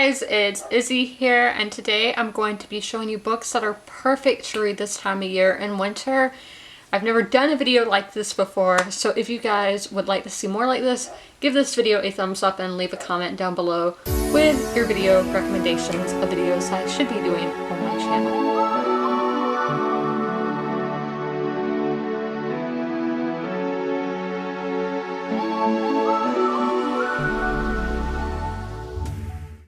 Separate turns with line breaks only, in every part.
guys, it's Izzy here, and today I'm going to be showing you books that are perfect to read this time of year in winter. I've never done a video like this before, so if you guys would like to see more like this, give this video a thumbs up and leave a comment down below with your video recommendations of videos I should be doing on my channel.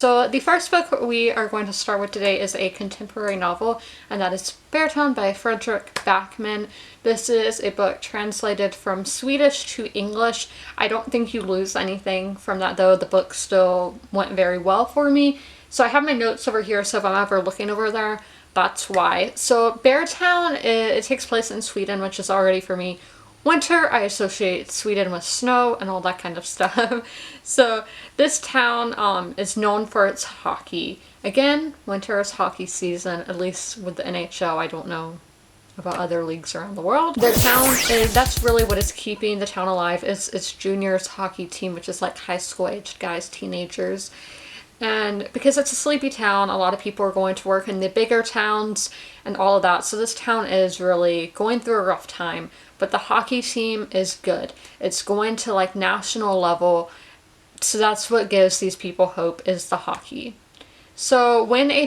So the first book we are going to start with today is a contemporary novel, and that is Beartown by Fredrik Backman. This is a book translated from Swedish to English. I don't think you lose anything from that though. The book still went very well for me. So I have my notes over here, so if I'm ever looking over there, that's why. So Beartown, it takes place in Sweden, which is already for me winter. I associate Sweden with snow and all that kind of stuff. So this town is known for its hockey. Again, winter is hockey season, at least with the NHL. I don't know about other leagues around the world. The town, that's really what is keeping the town alive, is its juniors hockey team, which is like high school aged guys, teenagers. And because it's a sleepy town, a lot of people are going to work in the bigger towns and all of that. So this town is really going through a rough time. But the hockey team is good. It's going to like national level. So that's what gives these people hope, is the hockey. So when the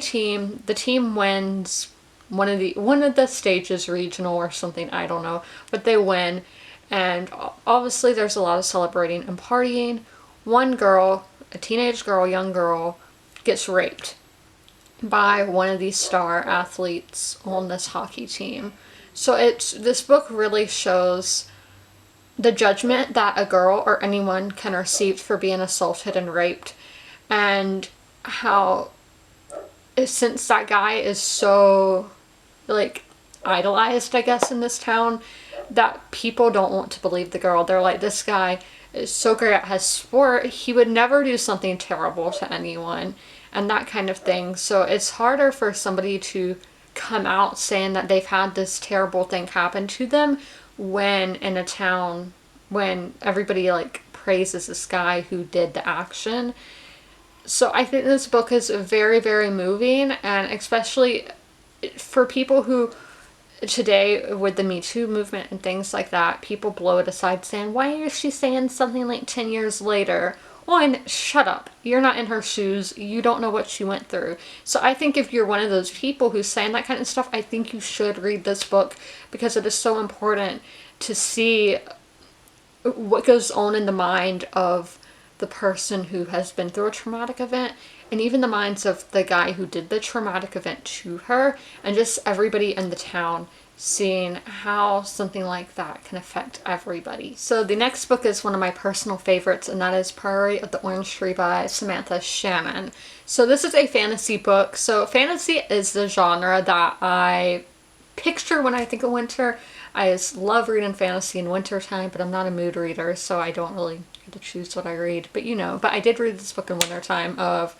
team wins one of the stages, regional or something, I don't know, but they win. And obviously there's a lot of celebrating and partying. One girl, a teenage girl, young girl, gets raped by one of these star athletes on this hockey team. So this book really shows the judgment that a girl or anyone can receive for being assaulted and raped, and how, since that guy is so like idolized, I guess, in this town, that people don't want to believe the girl. They're like, this guy is so great at his sport, he would never do something terrible to anyone, and that kind of thing. So it's harder for somebody to come out saying that they've had this terrible thing happen to them when in a town when everybody like praises this guy who did the action. So I think this book is very, very moving, and especially for people who today with the Me Too movement and things like that, people blow it aside saying, why is she saying something like 10 years later? One, shut up. You're not in her shoes. You don't know what she went through. So I think if you're one of those people who's saying that kind of stuff, I think you should read this book, because it is so important to see what goes on in the mind of the person who has been through a traumatic event, and even the minds of the guy who did the traumatic event to her, and just everybody in the town, seeing how something like that can affect everybody. So the next book is one of my personal favorites, and that is Priory of the Orange Tree by Samantha Shannon. So this is a fantasy book. So fantasy is the genre that I picture when I think of winter. I just love reading fantasy in wintertime, but I'm not a mood reader, so I don't really get to choose what I read. But but I did read this book in wintertime of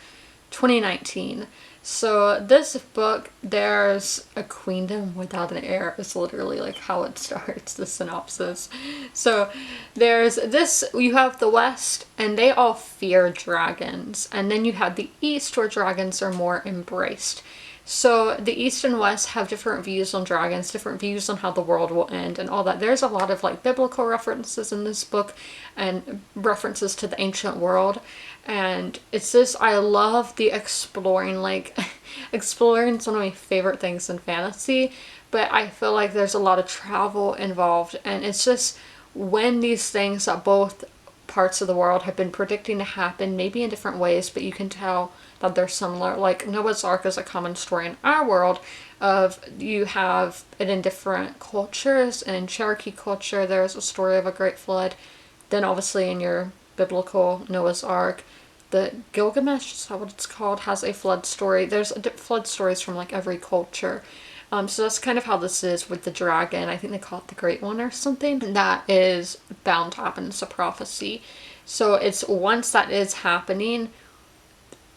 2019. So this book, there's a queendom without an heir, is literally like how it starts, the synopsis. So there's this, you have the West, and they all fear dragons. And then you have the East, where dragons are more embraced. So the East and West have different views on dragons, different views on how the world will end and all that. There's a lot of like biblical references in this book and references to the ancient world. And it's this, I love the exploring, like exploring is one of my favorite things in fantasy, but I feel like there's a lot of travel involved, and it's just when these things that both parts of the world have been predicting to happen, maybe in different ways, but you can tell that they're similar. Like Noah's Ark is a common story in our world, of you have it in different cultures, and in Cherokee culture there's a story of a great flood. Then obviously in your biblical Noah's Ark, the Gilgamesh, is that what it's called, has a flood story. There's flood stories from like every culture. So that's kind of how this is with the dragon. I think they call it the Great One or something. That is bound to happen. It's a prophecy. So it's, once that is happening,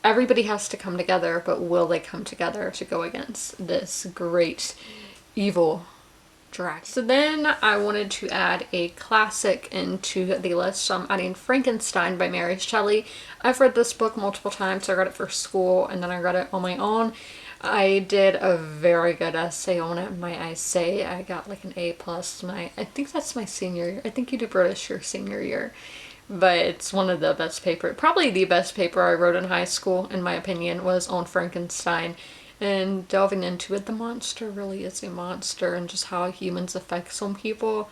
everybody has to come together, but will they come together to go against this great evil Dragon. So then I wanted to add a classic into the list, so I'm adding Frankenstein by Mary Shelley. I've read this book multiple times. I read it for school and then I read it on my own. I did a very good essay on it, might I say. I got like an A plus I think that's my senior year. I think you do British your senior year. But it's one of the best paper, probably the best paper I wrote in high school, in my opinion, was on Frankenstein. And delving into it, the monster really is a monster, and just how humans affect some people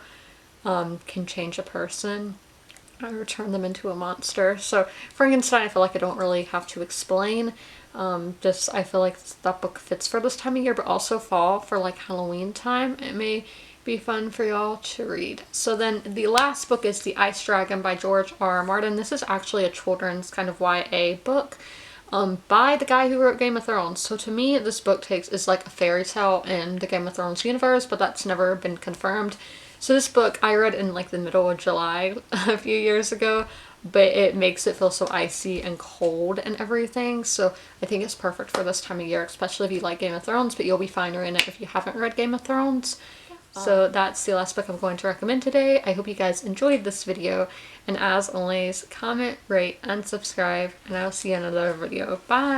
can change a person or turn them into a monster. So Frankenstein, I feel like I don't really have to explain. Just I feel like that book fits for this time of year, but also fall for like Halloween time. It may be fun for y'all to read. So then the last book is The Ice Dragon by George R. R. Martin. This is actually a children's kind of YA book by the guy who wrote Game of Thrones. So to me, this book is like a fairy tale in the Game of Thrones universe, but that's never been confirmed. So this book I read in like the middle of July a few years ago, but it makes it feel so icy and cold and everything. So I think it's perfect for this time of year, especially if you like Game of Thrones, but you'll be fine reading it if you haven't read Game of Thrones. So that's the last book I'm going to recommend today. I hope you guys enjoyed this video, and as always, comment, rate, and subscribe, and I'll see you in another video. Bye!